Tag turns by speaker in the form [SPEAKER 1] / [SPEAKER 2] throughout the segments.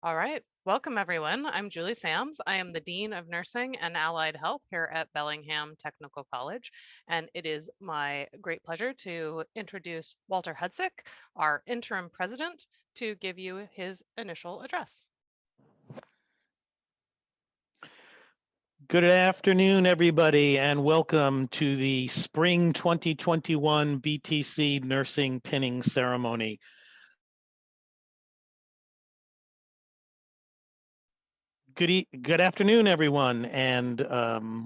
[SPEAKER 1] All right. Welcome, everyone. I'm Julie Sams. I am the Dean of Nursing and Allied Health here at Bellingham Technical College. And it is my great pleasure to introduce Walter Hudsick, our interim president, to give you his initial address.
[SPEAKER 2] Good afternoon, everybody, and welcome to the Spring 2021 BTC Nursing Pinning Ceremony. Good afternoon, everyone, and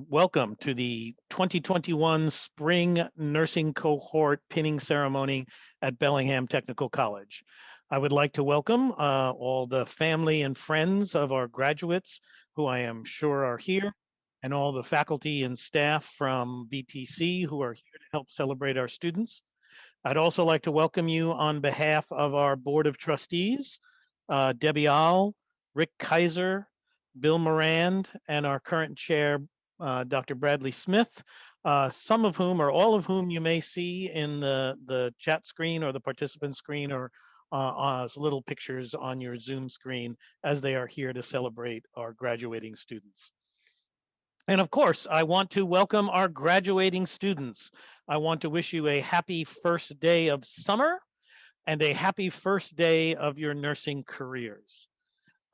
[SPEAKER 2] welcome to the 2021 Spring Nursing Cohort Pinning Ceremony at Bellingham Technical College. I would like to welcome all the family and friends of our graduates who I am sure are here, and all the faculty and staff from BTC who are here to help celebrate our students. I'd also like to welcome you on behalf of our Board of Trustees, Debbie Ahl, Rick Kaiser, Bill Morand, and our current chair, Dr. Bradley Smith, some of whom or all of whom you may see in the chat screen or the participant screen or as little pictures on your Zoom screen as they are here to celebrate our graduating students. And of course, I want to welcome our graduating students. I want to wish you a happy first day of summer and a happy first day of your nursing careers.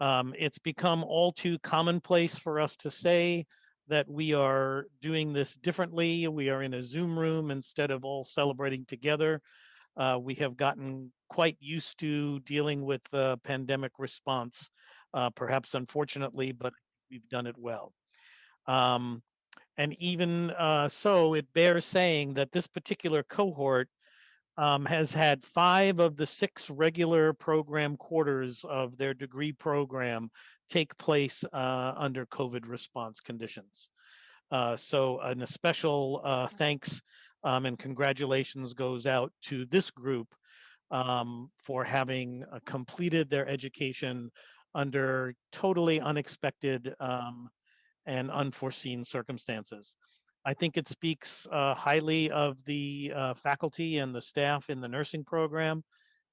[SPEAKER 2] It's become all too commonplace for us to say that we are doing this differently. We are in a Zoom room instead of all celebrating together. We have gotten quite used to dealing with the pandemic response, perhaps unfortunately, but we've done it well. And even so, it bears saying that this particular cohort has had 5 of the 6 regular program quarters of their degree program take place under COVID response conditions. So a special thanks and congratulations goes out to this group for having completed their education under totally unexpected and unforeseen circumstances. I think it speaks highly of the faculty and the staff in the nursing program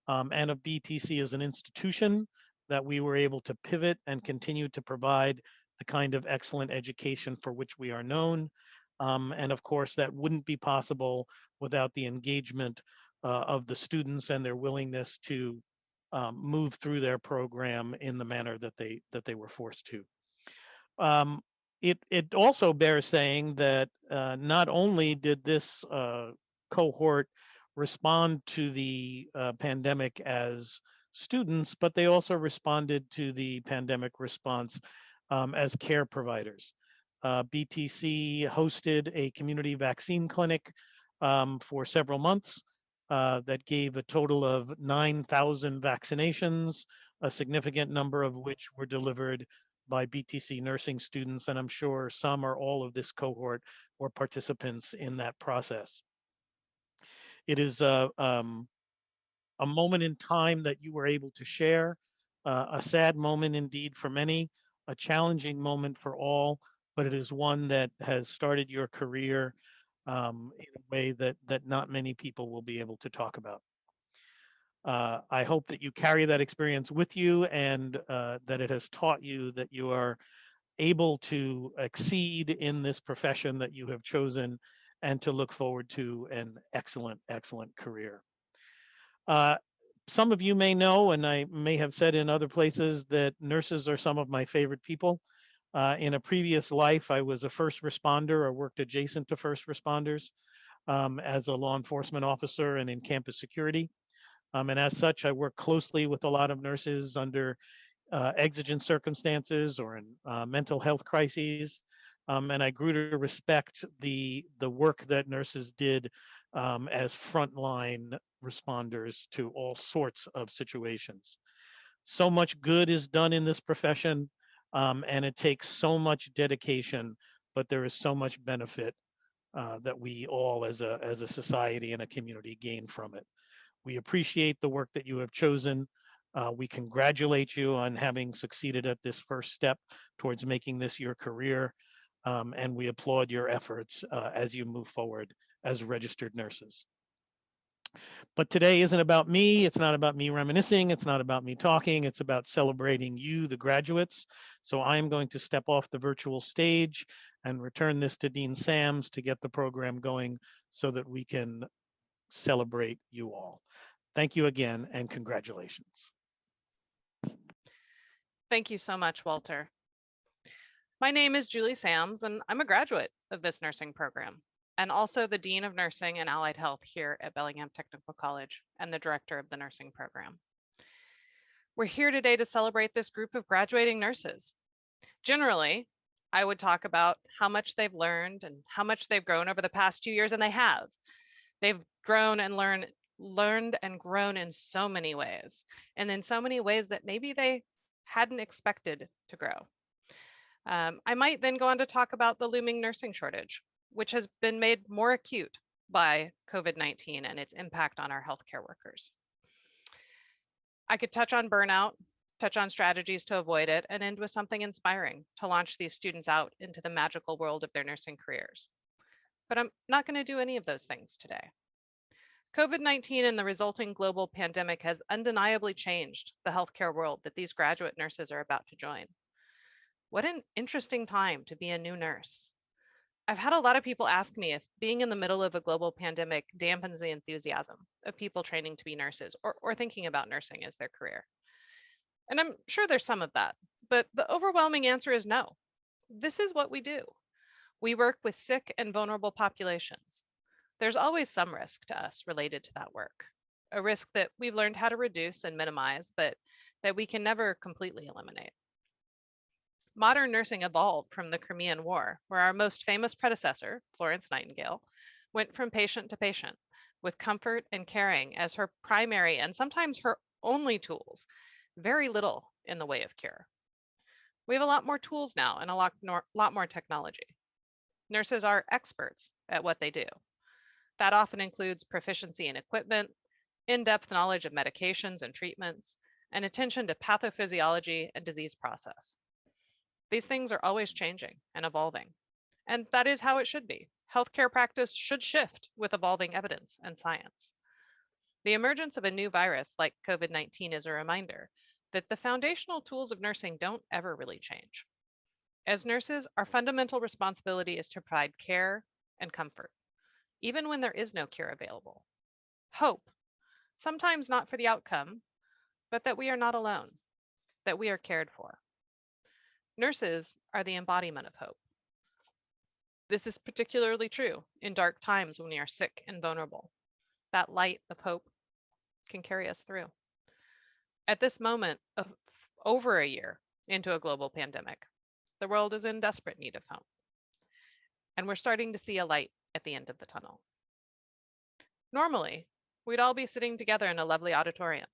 [SPEAKER 2] and of BTC as an institution that we were able to pivot and continue to provide the kind of excellent education for which we are known. And of course, that wouldn't be possible without the engagement of the students and their willingness to move through their program in the manner that they were forced to. Um, it also bears saying that not only did this cohort respond to the pandemic as students, but they also responded to the pandemic response as care providers. BTC hosted a community vaccine clinic for several months that gave a total of 9,000 vaccinations, a significant number of which were delivered by BTC nursing students, and I'm sure some or all of this cohort were participants in that process. It is a moment in time that you were able to share, a sad moment indeed for many, a challenging moment for all, but it is one that has started your career in a way that not many people will be able to talk about. I hope that you carry that experience with you and that it has taught you that you are able to exceed in this profession that you have chosen and to look forward to an excellent, excellent career. Uh, some of you may know, and I may have said in other places, that nurses are some of my favorite people. In a previous life, I was a first responder or worked adjacent to first responders as a law enforcement officer and in campus security. And as such, I work closely with a lot of nurses under exigent circumstances or in mental health crises. And I grew to respect the work that nurses did as frontline responders to all sorts of situations. So much good is done in this profession, and it takes so much dedication, but there is so much benefit that we all as a society and a community gain from it. We appreciate the work that you have chosen. We congratulate you on having succeeded at this first step towards making this your career. And we applaud your efforts as you move forward as registered nurses. But today isn't about me. It's not about me reminiscing. It's not about me talking. It's about celebrating you, the graduates. So I am going to step off the virtual stage and return this to Dean Sams to get the program going so that we can celebrate you all. Thank you again and congratulations.
[SPEAKER 1] Thank you so much, Walter. My name is Julie Sams, and I'm a graduate of this nursing program, and also the Dean of Nursing and Allied Health here at Bellingham Technical College and the director of the nursing program. We're here today to celebrate this group of graduating nurses. Generally, I would talk about how much they've learned and how much they've grown over the past 2 years, and they have. They've grown and learned and grown in so many ways, and in so many ways that maybe they hadn't expected to grow. I might then go on to talk about the looming nursing shortage, which has been made more acute by COVID-19 and its impact on our healthcare workers. I could touch on burnout, touch on strategies to avoid it, and end with something inspiring to launch these students out into the magical world of their nursing careers. But I'm not going to do any of those things today. COVID-19 and the resulting global pandemic has undeniably changed the healthcare world that these graduate nurses are about to join. What an interesting time to be a new nurse. I've had a lot of people ask me if being in the middle of a global pandemic dampens the enthusiasm of people training to be nurses or thinking about nursing as their career. And I'm sure there's some of that, but the overwhelming answer is no. This is what we do. We work with sick and vulnerable populations. There's always some risk to us related to that work, a risk that we've learned how to reduce and minimize, but that we can never completely eliminate. Modern nursing evolved from the Crimean War, where our most famous predecessor, Florence Nightingale, went from patient to patient with comfort and caring as her primary and sometimes her only tools, very little in the way of cure. We have a lot more tools now and a lot more technology. Nurses are experts at what they do. That often includes proficiency in equipment, in-depth knowledge of medications and treatments, and attention to pathophysiology and disease process. These things are always changing and evolving, and that is how it should be. Healthcare practice should shift with evolving evidence and science. The emergence of a new virus like COVID-19 is a reminder that the foundational tools of nursing don't ever really change. As nurses, our fundamental responsibility is to provide care and comfort, even when there is no cure available. Hope, sometimes not for the outcome, but that we are not alone, that we are cared for. Nurses are the embodiment of hope. This is particularly true in dark times when we are sick and vulnerable. That light of hope can carry us through. At this moment of over a year into a global pandemic, the world is in desperate need of hope. And we're starting to see a light at the end of the tunnel. Normally, we'd all be sitting together in a lovely auditorium,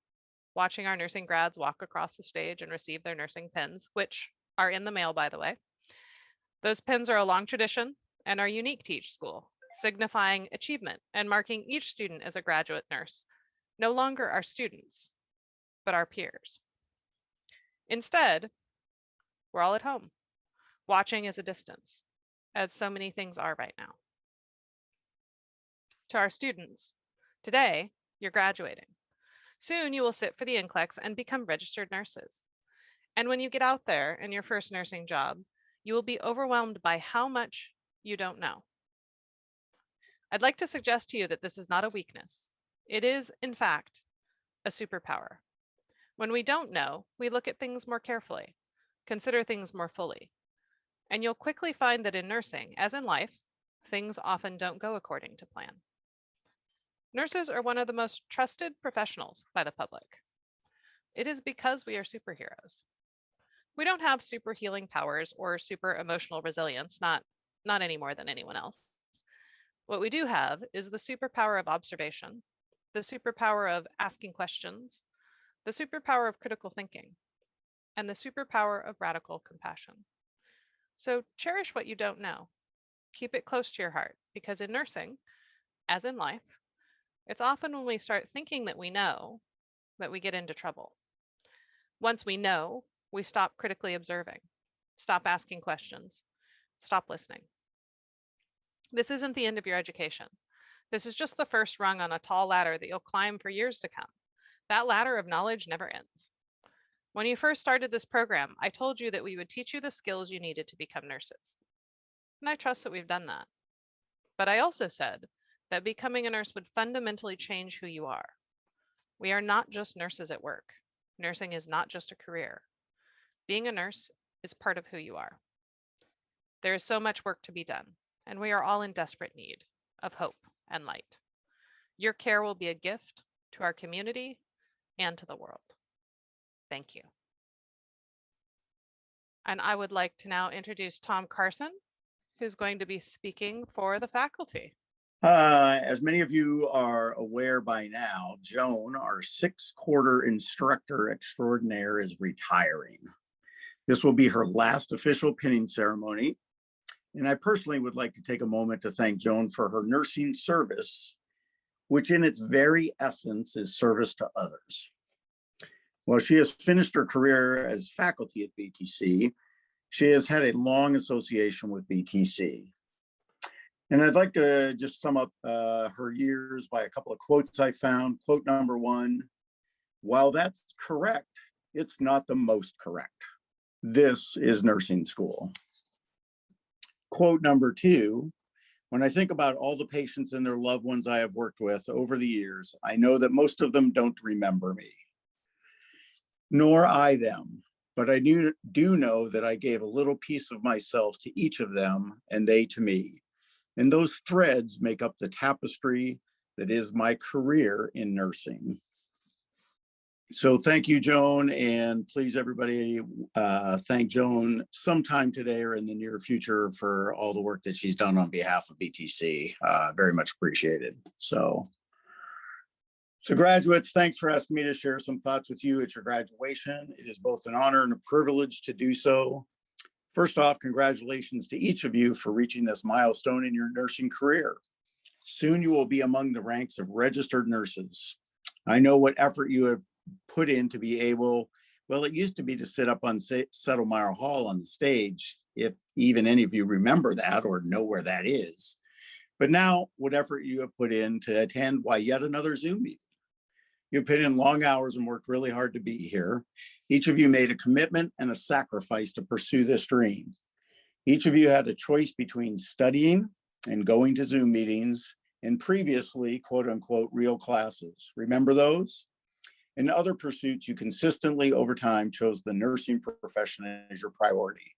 [SPEAKER 1] watching our nursing grads walk across the stage and receive their nursing pins, which are in the mail, by the way. Those pins are a long tradition and are unique to each school, signifying achievement and marking each student as a graduate nurse, no longer our students, but our peers. Instead, we're all at home, watching as a distance, as so many things are right now. To our students, today, you're graduating. Soon you will sit for the NCLEX and become registered nurses. And when you get out there in your first nursing job, you will be overwhelmed by how much you don't know. I'd like to suggest to you that this is not a weakness. It is, in fact, a superpower. When we don't know, we look at things more carefully, consider things more fully. And you'll quickly find that in nursing, as in life, things often don't go according to plan. Nurses are one of the most trusted professionals by the public. It is because we are superheroes. We don't have super healing powers or super emotional resilience, not any more than anyone else. What we do have is the superpower of observation, the superpower of asking questions, the superpower of critical thinking, and the superpower of radical compassion. So cherish what you don't know. Keep it close to your heart, because in nursing, as in life, it's often when we start thinking that we know that we get into trouble. Once we know, we stop critically observing, stop asking questions, stop listening. This isn't the end of your education. This is just the first rung on a tall ladder that you'll climb for years to come. That ladder of knowledge never ends. When you first started this program, I told you that we would teach you the skills you needed to become nurses. And I trust that we've done that. But I also said that becoming a nurse would fundamentally change who you are. We are not just nurses at work. Nursing is not just a career. Being a nurse is part of who you are. There is so much work to be done, and we are all in desperate need of hope and light. Your care will be a gift to our community and to the world. Thank you. And I would like to now introduce Tom Carson, who's going to be speaking for the faculty.
[SPEAKER 3] As many of you are aware by now, Joan, our 6-quarter instructor extraordinaire, is retiring. This will be her last official pinning ceremony. And I personally would like to take a moment to thank Joan for her nursing service, which in its very essence is service to others. While she has finished her career as faculty at BTC, she has had a long association with BTC. And I'd like to just sum up her years by a couple of quotes I found. Quote number 1, while that's correct, it's not the most correct. This is nursing school. Quote number 2, when I think about all the patients and their loved ones I have worked with over the years, I know that most of them don't remember me, nor I them. But I do know that I gave a little piece of myself to each of them and they to me. And those threads make up the tapestry that is my career in nursing. So thank you, Joan, and please everybody thank Joan sometime today or in the near future for all the work that she's done on behalf of BTC. Very much appreciated. So graduates, thanks for asking me to share some thoughts with you at your graduation. It is both an honor and a privilege to do so. First off, congratulations to each of you for reaching this milestone in your nursing career. Soon you will be among the ranks of registered nurses. I know what effort you have put in to be able, well, it used to be to sit up on Settlemyre Hall on the stage, if even any of you remember that or know where that is. But now what effort you have put in to attend yet another Zoom meeting. You put in long hours and worked really hard to be here. Each of you made a commitment and a sacrifice to pursue this dream. Each of you had a choice between studying and going to Zoom meetings and previously, quote unquote, real classes. Remember those? In other pursuits, you consistently over time chose the nursing profession as your priority.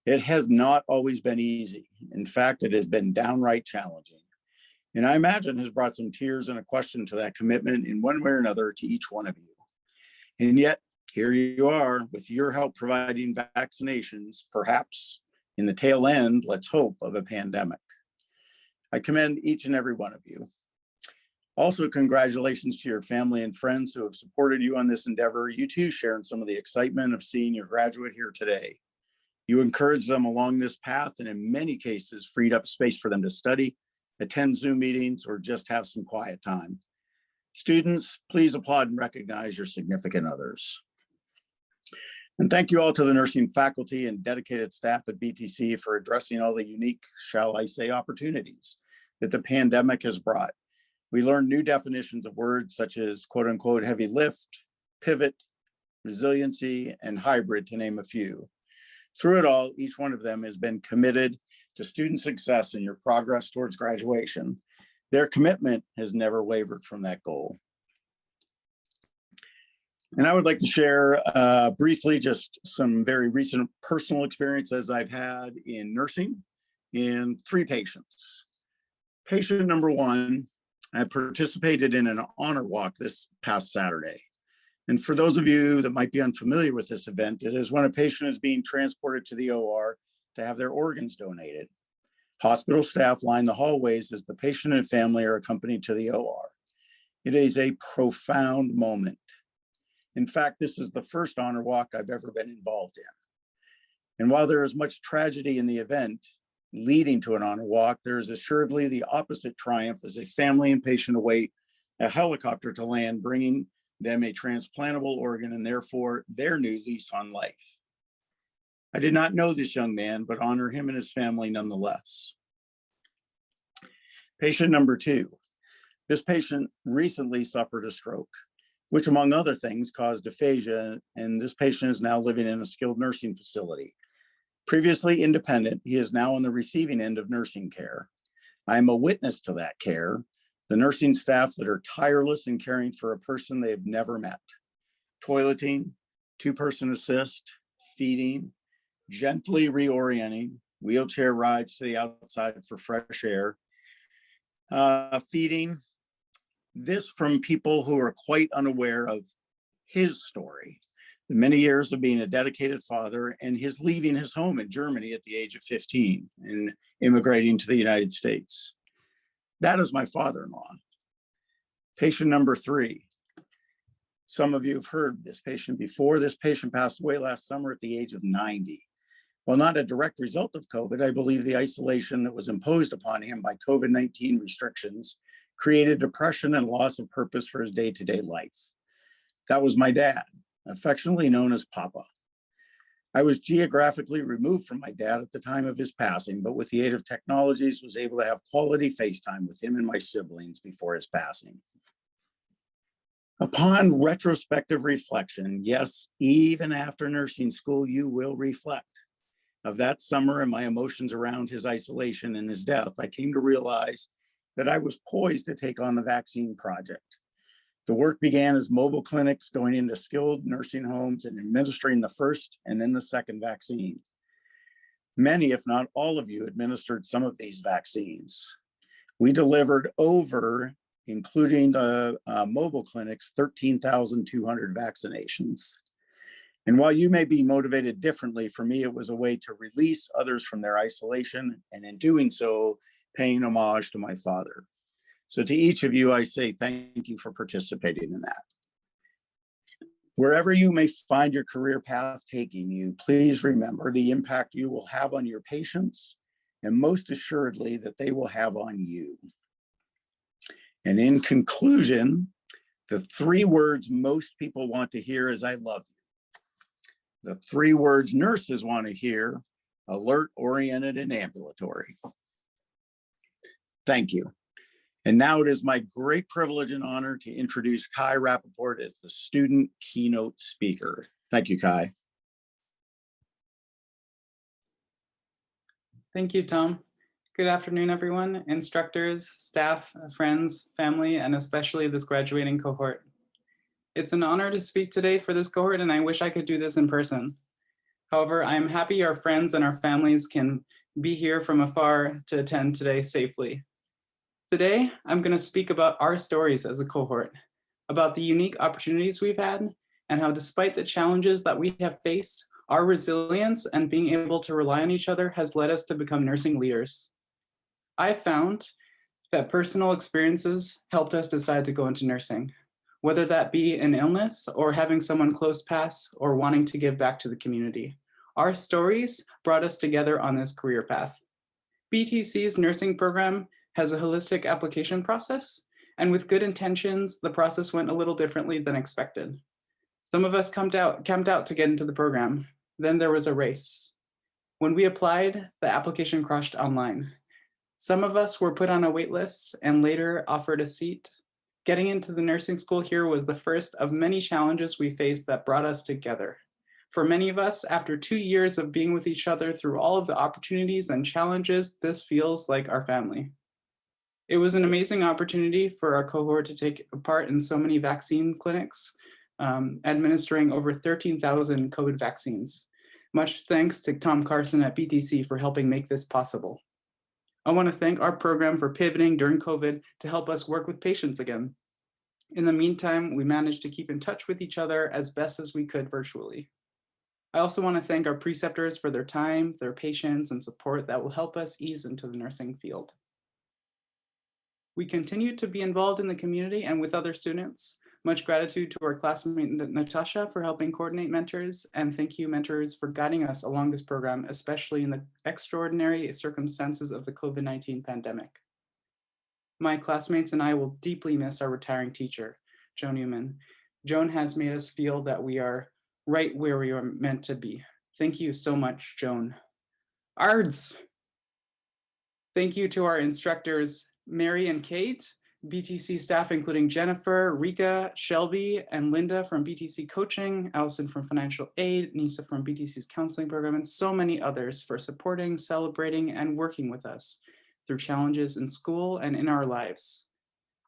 [SPEAKER 3] It has not always been easy. In fact, it has been downright challenging. And I imagine has brought some tears and a question to that commitment in one way or another to each one of you. And yet, here you are with your help providing vaccinations, perhaps in the tail end, let's hope, of a pandemic. I commend each and every one of you. Also, congratulations to your family and friends who have supported you on this endeavor. You too shared some of the excitement of seeing your graduate here today. You encouraged them along this path and in many cases freed up space for them to study, attend Zoom meetings, or just have some quiet time. Students, please applaud and recognize your significant others. And thank you all to the nursing faculty and dedicated staff at BTC for addressing all the unique, shall I say, opportunities that the pandemic has brought. We learned new definitions of words such as quote unquote heavy lift, pivot, resiliency, and hybrid, to name a few. Through it all, each one of them has been committed to student success in your progress towards graduation. Their commitment has never wavered from that goal. And I would like to share briefly just some very recent personal experiences I've had in nursing in 3 patients. Patient number 1, I participated in an honor walk this past Saturday. And for those of you that might be unfamiliar with this event, it is when a patient is being transported to the OR to have their organs donated. Hospital staff line the hallways as the patient and family are accompanied to the OR. It is a profound moment. In fact, this is the first honor walk I've ever been involved in. And while there is much tragedy in the event leading to an honor walk, there is assuredly the opposite triumph as a family and patient await a helicopter to land, bringing them a transplantable organ and therefore their new lease on life. I did not know this young man, but honor him and his family nonetheless. Patient number 2. This patient recently suffered a stroke, which among other things caused aphasia, and this patient is now living in a skilled nursing facility. Previously independent, he is now on the receiving end of nursing care. I am a witness to that care, the nursing staff that are tireless in caring for a person they have never met. Toileting, two-person assist, feeding, gently reorienting, wheelchair rides to the outside for fresh air, feeding. This from people who are quite unaware of his story, the many years of being a dedicated father and his leaving his home in Germany at the age of 15 and immigrating to the United States. That is my father-in-law. Patient number 3. Some of you have heard this patient before. This patient passed away last summer at the age of 90. While not a direct result of COVID, I believe the isolation that was imposed upon him by COVID-19 restrictions created depression and loss of purpose for his day-to-day life. That was my dad, affectionately known as Papa. I was geographically removed from my dad at the time of his passing, but with the aid of technologies was able to have quality FaceTime with him and my siblings before his passing. Upon retrospective reflection, yes, even after nursing school, you will reflect. Of that summer and my emotions around his isolation and his death, I came to realize that I was poised to take on the vaccine project. The work began as mobile clinics going into skilled nursing homes and administering the first and then the second vaccine. Many, if not all of you, administered some of these vaccines. We delivered over, including the mobile clinics, 13,200 vaccinations. And while you may be motivated differently, for me, it was a way to release others from their isolation, and in doing so, paying homage to my father. So to each of you, I say thank you for participating in that. Wherever you may find your career path taking you, please remember the impact you will have on your patients, and most assuredly that they will have on you. And in conclusion, the 3 words most people want to hear is I love you. The 3 words nurses want to hear, alert, oriented, and ambulatory. Thank you. And now it is my great privilege and honor to introduce Kai Rappaport as the student keynote speaker. Thank you, Kai.
[SPEAKER 4] Thank you, Tom. Good afternoon, everyone, instructors, staff, friends, family, and especially this graduating cohort. It's an honor to speak today for this cohort, and I wish I could do this in person. However, I am happy our friends and our families can be here from afar to attend today safely. Today, I'm going to speak about our stories as a cohort, about the unique opportunities we've had, and how despite the challenges that we have faced, our resilience and being able to rely on each other has led us to become nursing leaders. I found that personal experiences helped us decide to go into nursing, whether that be an illness or having someone close pass or wanting to give back to the community. Our stories brought us together on this career path. BTC's nursing program has a holistic application process, and with good intentions, the process went a little differently than expected. Some of us camped out to get into the program. Then there was a race. When we applied, the application crashed online. Some of us were put on a wait list and later offered a seat. Getting into the nursing school here was the first of many challenges we faced that brought us together. For many of us, after 2 years of being with each other through all of the opportunities and challenges, this feels like our family. It was an amazing opportunity for our cohort to take part in so many vaccine clinics, administering over 13,000 COVID vaccines. Much thanks to Tom Carson at BTC for helping make this possible. I want to thank our program for pivoting during COVID to help us work with patients again. In the meantime, we managed to keep in touch with each other as best as we could virtually. I also want to thank our preceptors for their time, their patience, and support that will help us ease into the nursing field. We continue to be involved in the community and with other students. Much gratitude to our classmate Natasha for helping coordinate mentors, and thank you mentors for guiding us along this program, especially in the extraordinary circumstances of the COVID-19 pandemic. My classmates and I will deeply miss our retiring teacher, Joan Newman. Joan has made us feel that we are right where we are meant to be. Thank you so much, Joan. ARDS! Thank you to our instructors, Mary and Kate. BTC staff, including Jennifer, Erika, Shelby, and Linda from BTC Coaching, Allison from Financial Aid, Nisa from BTC's counseling program, and so many others for supporting, celebrating, and working with us through challenges in school and in our lives.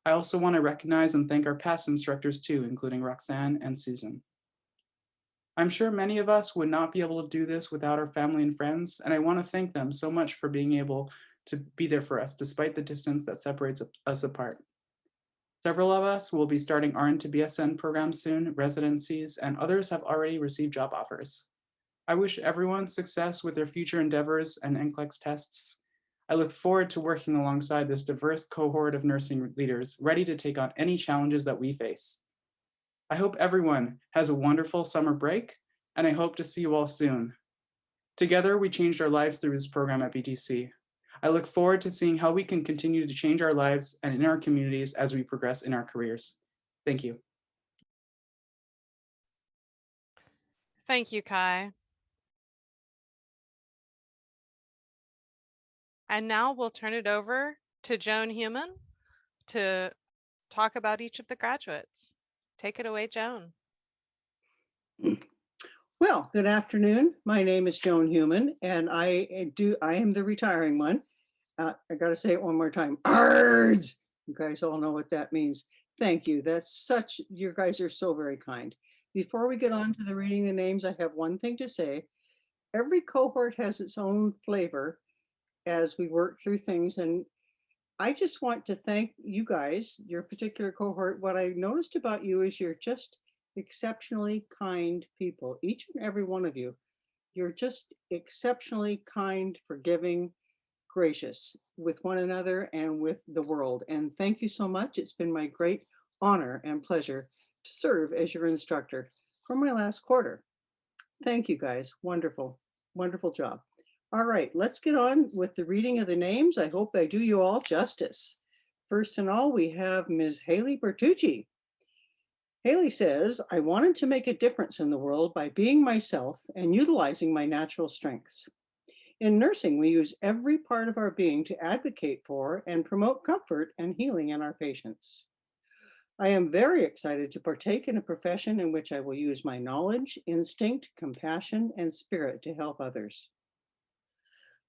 [SPEAKER 4] I also want to recognize and thank our past instructors too, including Roxanne and Susan. I'm sure many of us would not be able to do this without our family and friends, and I want to thank them so much for being able to be there for us despite the distance that separates us apart. Several of us will be starting RN to BSN programs soon, residencies, and others have already received job offers. I wish everyone success with their future endeavors and NCLEX tests. I look forward to working alongside this diverse cohort of nursing leaders ready to take on any challenges that we face. I hope everyone has a wonderful summer break, and I hope to see you all soon. Together, we changed our lives through this program at BTC. I look forward to seeing how we can continue to change our lives and in our communities as we progress in our careers. Thank you.
[SPEAKER 1] Thank you, Kai. And now we'll turn it over to Joan Human to talk about each of the graduates. Take it away, Joan.
[SPEAKER 5] Well, good afternoon. My name is Joan Human, and I am the retiring one. I got to say it one more time. ARDS! You guys all know what that means. Thank you. You guys are so very kind. Before we get on to the reading the names, I have one thing to say. Every cohort has its own flavor as we work through things, and I just want to thank you guys, your particular cohort. What I noticed about you is you're just exceptionally kind people, each and every one of you. You're just exceptionally kind, forgiving, gracious with one another and with the world. And thank you so much. It's been my great honor and pleasure to serve as your instructor for my last quarter. Thank you guys. Wonderful, wonderful job. All right, let's get on with the reading of the names. I hope I do you all justice. First and all, we have Ms. Haley Bertucci. Haley says, I wanted to make a difference in the world by being myself and utilizing my natural strengths. In nursing, we use every part of our being to advocate for and promote comfort and healing in our patients. I am very excited to partake in a profession in which I will use my knowledge, instinct, compassion, and spirit to help others.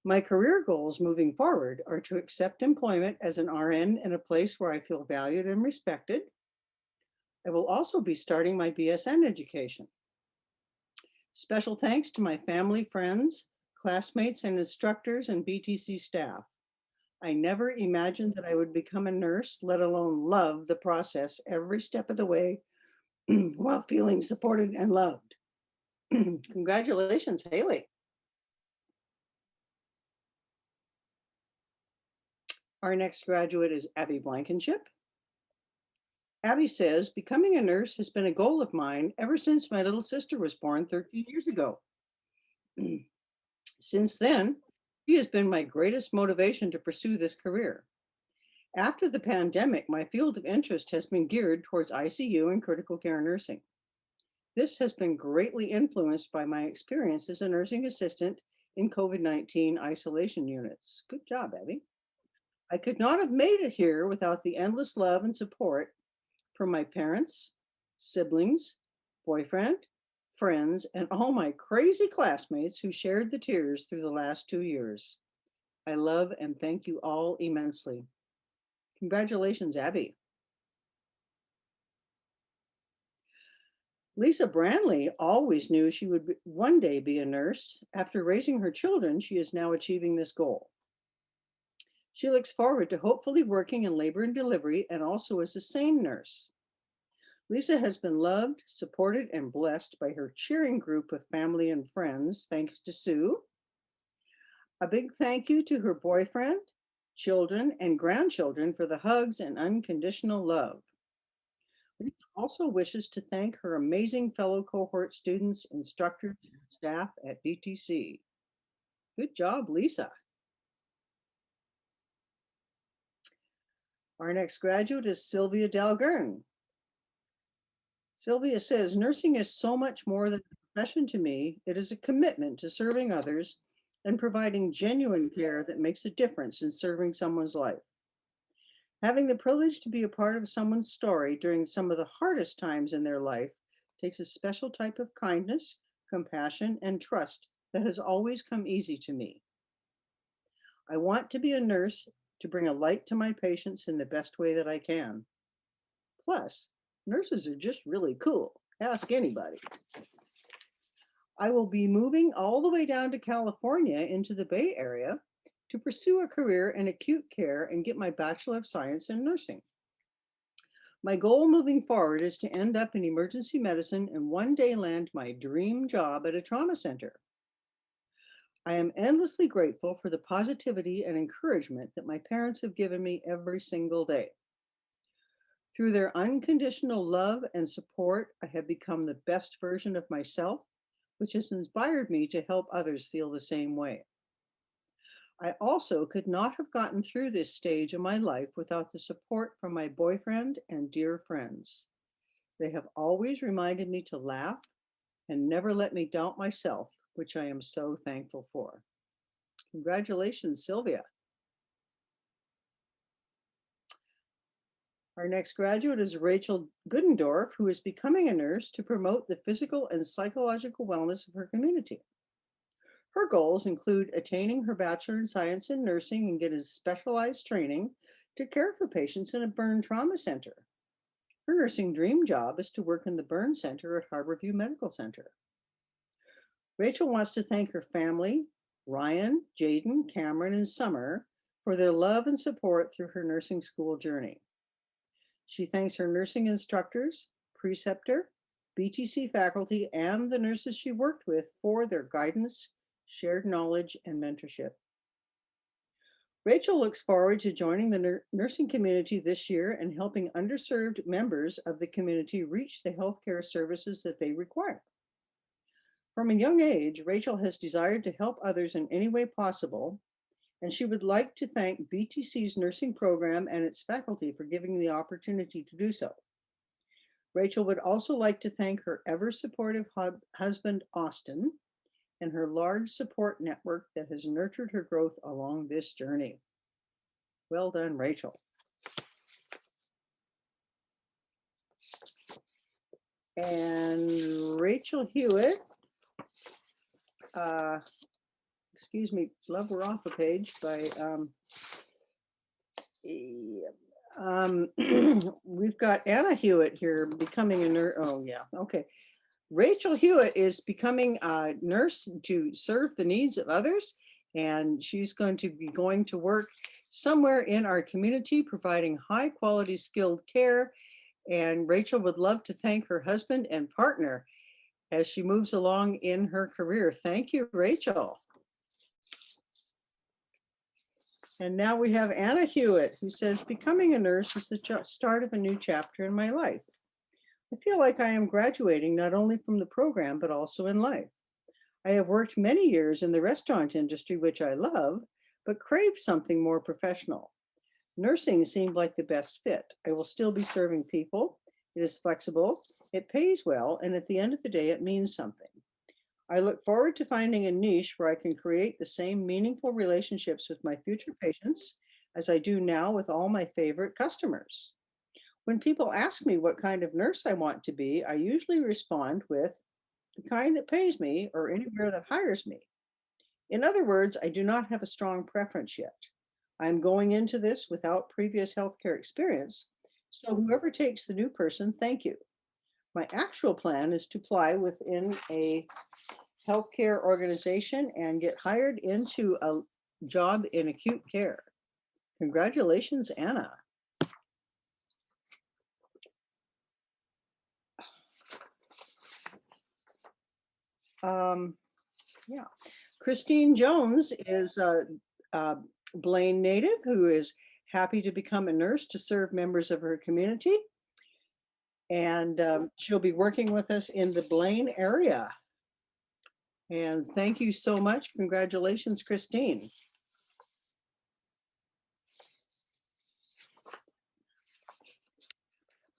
[SPEAKER 5] My career goals moving forward are to accept employment as an RN in a place where I feel valued and respected. I will also be starting my BSN education. Special thanks to my family, friends, classmates, and instructors and BTC staff. I never imagined that I would become a nurse, let alone love the process every step of the way while feeling supported and loved. Congratulations, Haley. Our next graduate is Abby Blankenship. Abby says, becoming a nurse has been a goal of mine ever since my little sister was born 13 years ago. Since then, she has been my greatest motivation to pursue this career. After the pandemic, my field of interest has been geared towards ICU and critical care nursing. This has been greatly influenced by my experience as a nursing assistant in COVID-19 isolation units. Good job, Abby. I could not have made it here without the endless love and support from my parents, siblings, boyfriend, friends, and all my crazy classmates who shared the tears through the last 2 years. I love and thank you all immensely. Congratulations, Abby. Lisa Branley always knew she would one day be a nurse. After raising her children, she is now achieving this goal. She looks forward to hopefully working in labor and delivery and also as a SANE nurse. Lisa has been loved, supported, and blessed by her cheering group of family and friends, thanks to Sue. A big thank you to her boyfriend, children, and grandchildren for the hugs and unconditional love. Lisa also wishes to thank her amazing fellow cohort students, instructors, and staff at BTC. Good job, Lisa. Our next graduate is Sylvia Del Guertin. Sylvia says, nursing is so much more than a profession to me. It is a commitment to serving others and providing genuine care that makes a difference in serving someone's life. Having the privilege to be a part of someone's story during some of the hardest times in their life takes a special type of kindness, compassion, and trust that has always come easy to me. I want to be a nurse to bring a light to my patients in the best way that I can. Plus, nurses are just really cool. Ask anybody. I will be moving all the way down to California into the Bay Area to pursue a career in acute care and get my Bachelor of Science in Nursing. My goal moving forward is to end up in emergency medicine and one day land my dream job at a trauma center. I am endlessly grateful for the positivity and encouragement that my parents have given me every single day. Through their unconditional love and support, I have become the best version of myself, which has inspired me to help others feel the same way. I also could not have gotten through this stage of my life without the support from my boyfriend and dear friends. They have always reminded me to laugh and never let me doubt myself, which I am so thankful for. Congratulations, Sylvia. Our next graduate is Rachel Goodendorff, who is becoming a nurse to promote the physical and psychological wellness of her community. Her goals include attaining her Bachelor in Science in Nursing and getting specialized training to care for patients in a burn trauma center. Her nursing dream job is to work in the burn center at Harborview Medical Center. Rachel wants to thank her family, Ryan, Jaden, Cameron, and Summer, for their love and support through her nursing school journey. She thanks her nursing instructors, preceptor, BTC faculty, and the nurses she worked with for their guidance, shared knowledge, and mentorship. Rachel looks forward to joining the nursing community this year and helping underserved members of the community reach the healthcare services that they require. From a young age, Rachel has desired to help others in any way possible, and she would like to thank BTC's nursing program and its faculty for giving the opportunity to do so. Rachel would also like to thank her ever-supportive husband, Austin, and her large support network that has nurtured her growth along this journey. Well done, Rachel. And Rachel Hewitt, excuse me, love, we're off a page by, we've got Anna Hewitt here becoming a nurse. Oh yeah, okay. Rachel Hewitt is becoming a nurse to serve the needs of others, and she's going to be going to work somewhere in our community, providing high quality skilled care. And Rachel would love to thank her husband and partner as she moves along in her career. Thank you, Rachel. And now we have Anna Hewitt, who says, becoming a nurse is the start of a new chapter in my life. I feel like I am graduating not only from the program, but also in life. I have worked many years in the restaurant industry, which I love, but crave something more professional. Nursing seemed like the best fit. I will still be serving people. It is flexible, it pays well, and at the end of the day, it means something. I look forward to finding a niche where I can create the same meaningful relationships with my future patients as I do now with all my favorite customers. When people ask me what kind of nurse I want to be, I usually respond with the kind that pays me or anywhere that hires me. In other words, I do not have a strong preference yet. I am going into this without previous healthcare experience, so whoever takes the new person, thank you. My actual plan is to apply within a healthcare organization and get hired into a job in acute care. Congratulations, Anna. Yeah, Christine Jones is a Blaine native who is happy to become a nurse to serve members of her community. And she'll be working with us in the Blaine area. And thank you so much. Congratulations, Christine.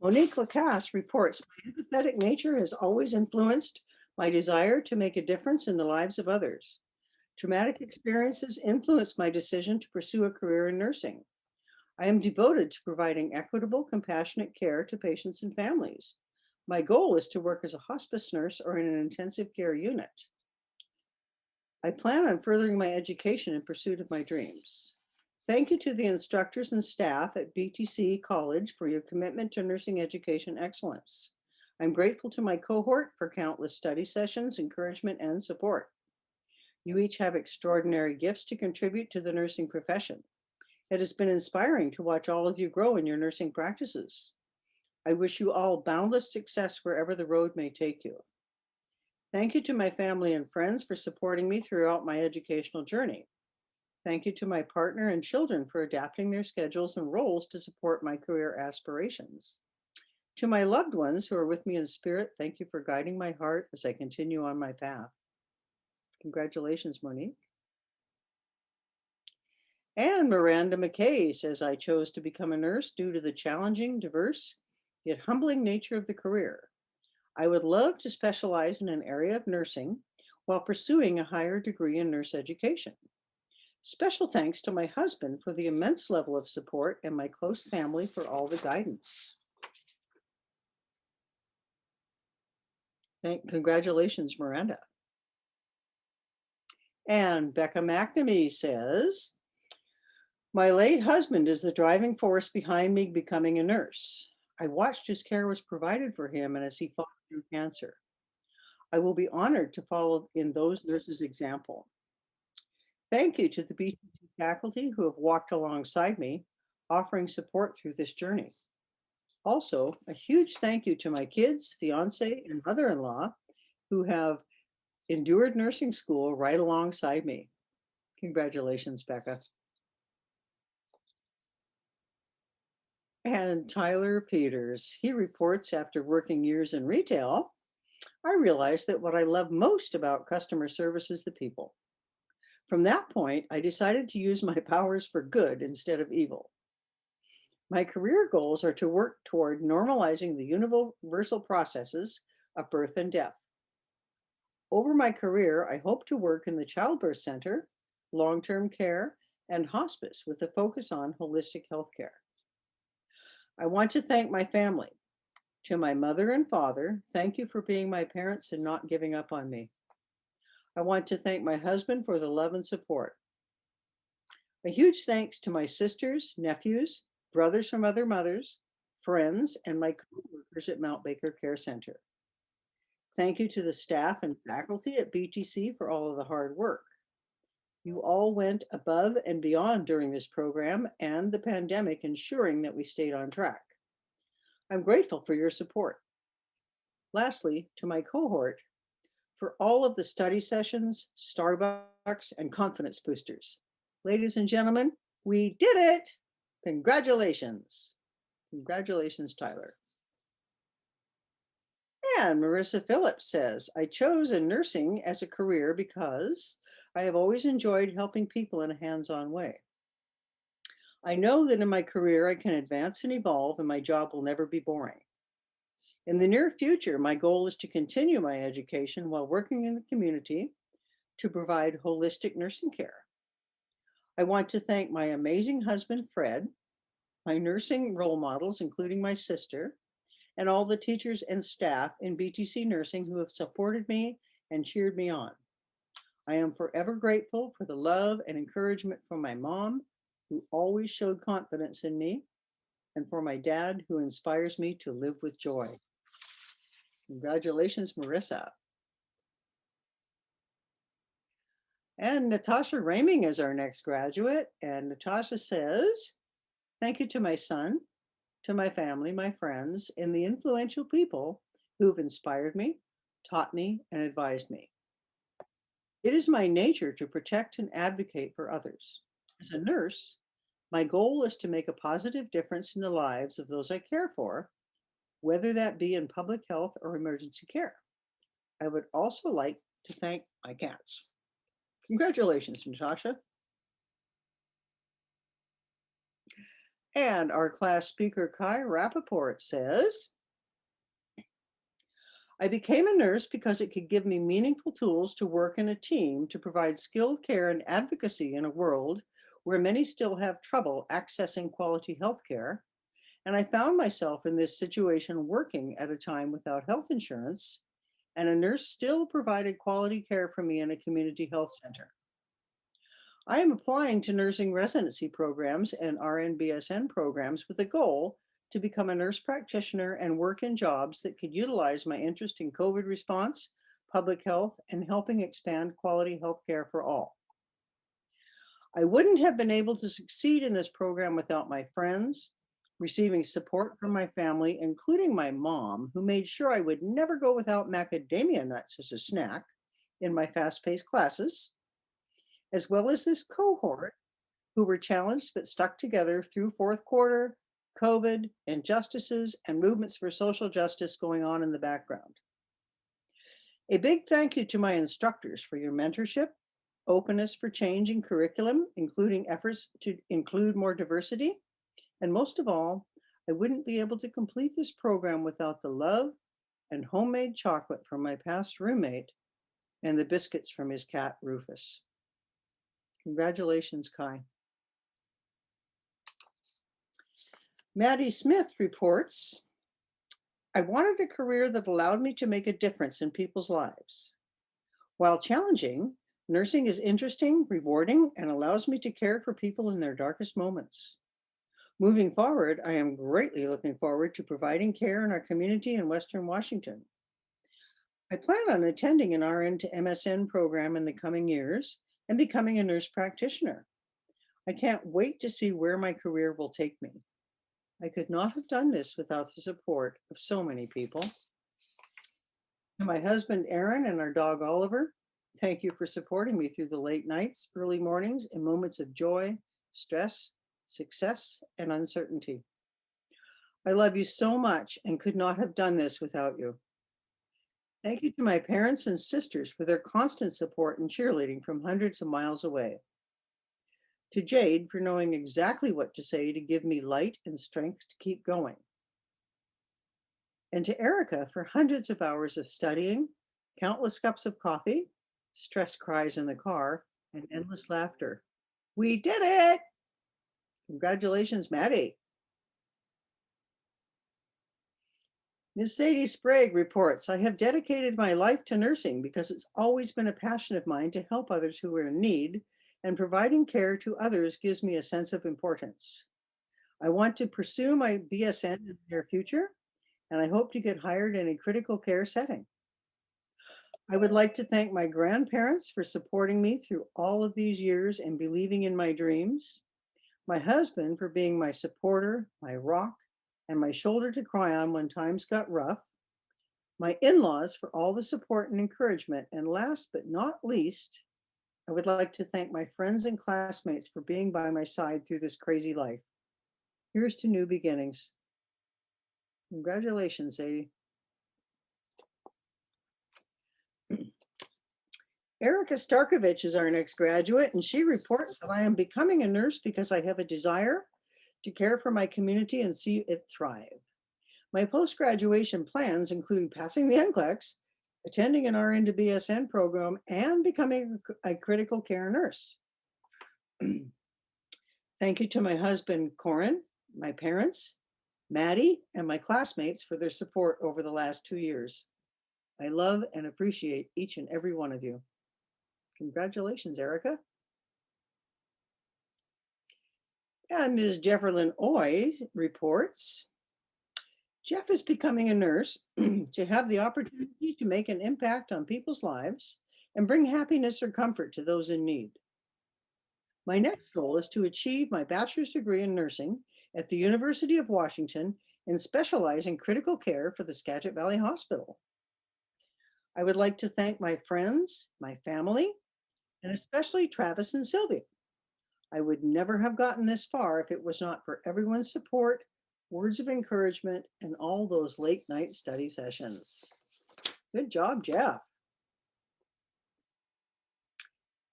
[SPEAKER 5] Monique Lacasse reports, my empathetic nature has always influenced my desire to make a difference in the lives of others. Traumatic experiences influenced my decision to pursue a career in nursing. I am devoted to providing equitable, compassionate care to patients and families. My goal is to work as a hospice nurse or in an intensive care unit. I plan on furthering my education in pursuit of my dreams. Thank you to the instructors and staff at BTC College for your commitment to nursing education excellence. I'm grateful to my cohort for countless study sessions, encouragement, and support. You each have extraordinary gifts to contribute to the nursing profession. It has been inspiring to watch all of you grow in your nursing practices. I wish you all boundless success wherever the road may take you. Thank you to my family and friends for supporting me throughout my educational journey. Thank you to my partner and children for adapting their schedules and roles to support my career aspirations. To my loved ones who are with me in spirit, thank you for guiding my heart as I continue on my path. Congratulations, Monique. And Miranda McKay says, I chose to become a nurse due to the challenging, diverse, yet humbling nature of the career. I would love to specialize in an area of nursing while pursuing a higher degree in nurse education. Special thanks to my husband for the immense level of support and my close family for all the guidance. Congratulations, Miranda. And Becca McNamee says, my late husband is the driving force behind me becoming a nurse. I watched his care was provided for him and as he fought through cancer. I will be honored to follow in those nurses' example. Thank you to the BTC faculty who have walked alongside me, offering support through this journey. Also, a huge thank you to my kids, fiance, and mother-in-law who have endured nursing school right alongside me. Congratulations, Becca. And Tyler Peters, he reports, after working years in retail, I realized that what I love most about customer service is the people. From that point, I decided to use my powers for good instead of evil. My career goals are to work toward normalizing the universal processes of birth and death. Over my career, I hope to work in the childbirth center, long-term care, and hospice with a focus on holistic healthcare. I want to thank my family. To my mother and father, thank you for being my parents and not giving up on me. I want to thank my husband for the love and support. A huge thanks to my sisters, nephews, brothers from other mothers, friends, and my coworkers at Mount Baker Care Center. Thank you to the staff and faculty at BTC for all of the hard work. You all went above and beyond during this program and the pandemic, ensuring that we stayed on track. I'm grateful for your support. Lastly, to my cohort, for all of the study sessions, Starbucks, and confidence boosters. Ladies and gentlemen, we did it. Congratulations. Congratulations, Tyler. And Marissa Phillips says, I chose nursing as a career because I have always enjoyed helping people in a hands-on way. I know that in my career, I can advance and evolve and my job will never be boring. In the near future, my goal is to continue my education while working in the community to provide holistic nursing care. I want to thank my amazing husband, Fred, my nursing role models, including my sister, and all the teachers and staff in BTC Nursing who have supported me and cheered me on. I am forever grateful for the love and encouragement from my mom, who always showed confidence in me, and for my dad, who inspires me to live with joy. Congratulations, Marissa. And Natasha Reiming is our next graduate. And Natasha says, thank you to my son, to my family, my friends, and the influential people who've inspired me, taught me, and advised me. It is my nature to protect and advocate for others. As a nurse, my goal is to make a positive difference in the lives of those I care for, whether that be in public health or emergency care. I would also like to thank my cats. Congratulations, Natasha. And our class speaker, Kai Rappaport, says, I became a nurse because it could give me meaningful tools to work in a team to provide skilled care and advocacy in a world where many still have trouble accessing quality health care. And I found myself in this situation working at a time without health insurance, and a nurse still provided quality care for me in a community health center. I am applying to nursing residency programs and RN-BSN programs with a goal to become a nurse practitioner and work in jobs that could utilize my interest in COVID response, public health, and helping expand quality health care for all. I wouldn't have been able to succeed in this program without my friends, receiving support from my family, including my mom, who made sure I would never go without macadamia nuts as a snack in my fast-paced classes, as well as this cohort who were challenged but stuck together through fourth quarter, COVID, injustices, and movements for social justice going on in the background. A big thank you to my instructors for your mentorship, openness for change in curriculum, including efforts to include more diversity, and most of all, I wouldn't be able to complete this program without the love and homemade chocolate from my past roommate and the biscuits from his cat, Rufus. Congratulations, Kai. Maddie Smith reports, I wanted a career that allowed me to make a difference in people's lives. While challenging, nursing is interesting, rewarding, and allows me to care for people in their darkest moments. Moving forward, I am greatly looking forward to providing care in our community in Western Washington. I plan on attending an RN to MSN program in the coming years and becoming a nurse practitioner. I can't wait to see where my career will take me. I could not have done this without the support of so many people. To my husband, Aaron, and our dog, Oliver, thank you for supporting me through the late nights, early mornings, and moments of joy, stress, success, and uncertainty. I love you so much and could not have done this without you. Thank you to my parents and sisters for their constant support and cheerleading from hundreds of miles away. To Jade for knowing exactly what to say to give me light and strength to keep going. And to Erika for hundreds of hours of studying, countless cups of coffee, stress cries in the car, and endless laughter. We did it! Congratulations, Maddie. Ms. Sadie Sprague reports, I have dedicated my life to nursing because it's always been a passion of mine to help others who are in need, and providing care to others gives me a sense of importance. I want to pursue my BSN in the near future, and I hope to get hired in a critical care setting. I would like to thank my grandparents for supporting me through all of these years and believing in my dreams, my husband for being my supporter, my rock, and my shoulder to cry on when times got rough, my in-laws for all the support and encouragement, and last but not least, I would like to thank my friends and classmates for being by my side through this crazy life. Here's to new beginnings. Congratulations, Sadie. Erika Starkovich is our next graduate, and she reports that I am becoming a nurse because I have a desire to care for my community and see it thrive. My post-graduation plans include passing the NCLEX, attending an RN to BSN program, and becoming a critical care nurse. Thank you to my husband, Corin, my parents, Maddie, and my classmates for their support over the last 2 years. I love and appreciate each and every one of you. Congratulations, Erika. And Ms. Jefferlyn Oy reports, Jeff is becoming a nurse to have the opportunity to make an impact on people's lives and bring happiness or comfort to those in need. My next goal is to achieve my bachelor's degree in nursing at the University of Washington and specialize in critical care for the Skagit Valley Hospital. I would like to thank my friends, my family, and especially Travis and Sylvia. I would never have gotten this far if it was not for everyone's support, words of encouragement, and all those late night study sessions. Good job, Jeff.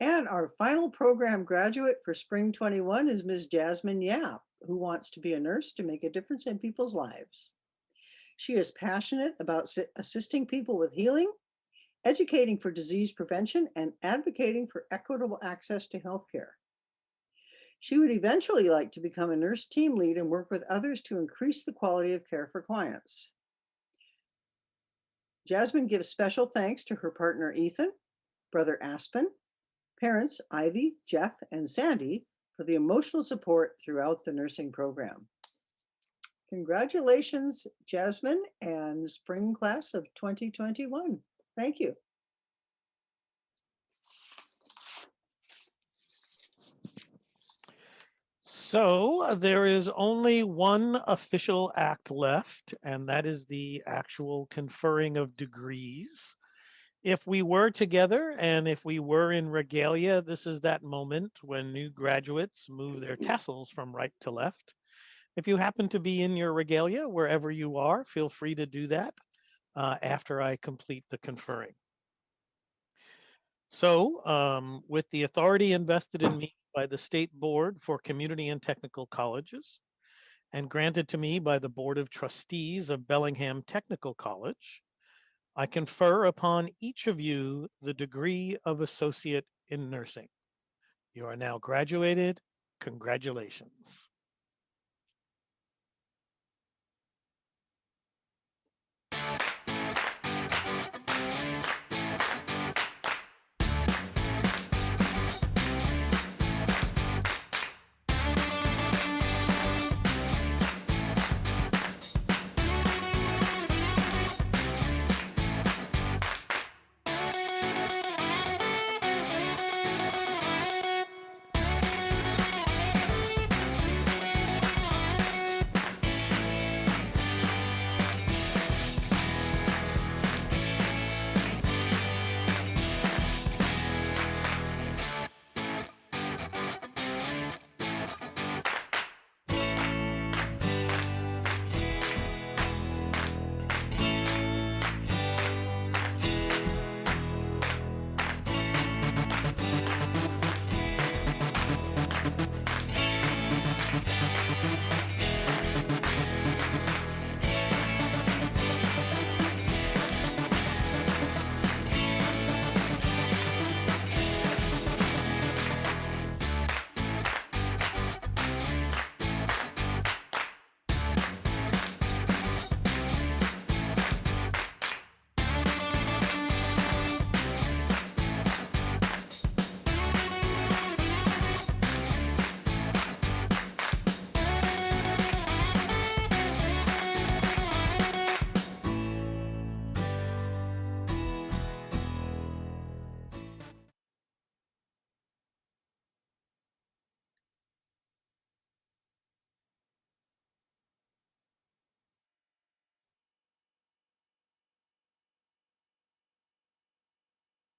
[SPEAKER 5] And our final program graduate for spring 21 is Ms. Jasmine Yap, who wants to be a nurse to make a difference in people's lives. She is passionate about assisting people with healing, educating for disease prevention, and advocating for equitable access to healthcare. She would eventually like to become a nurse team lead and work with others to increase the quality of care for clients. Jasmine gives special thanks to her partner Ethan, brother Aspen, parents Ivy, Jeff, and Sandy for the emotional support throughout the nursing program. Congratulations, Jasmine and spring class of 2021. Thank you.
[SPEAKER 2] So there is only one official act left, and that is the actual conferring of degrees. If we were together and if we were in regalia, this is that moment when new graduates move their tassels from right to left. If you happen to be in your regalia, wherever you are, feel free to do that after I complete the conferring. So with the authority invested in me by the State Board for Community and Technical Colleges and granted to me by the Board of Trustees of Bellingham Technical College, I confer upon each of you the degree of Associate in Nursing. You are now graduated. Congratulations.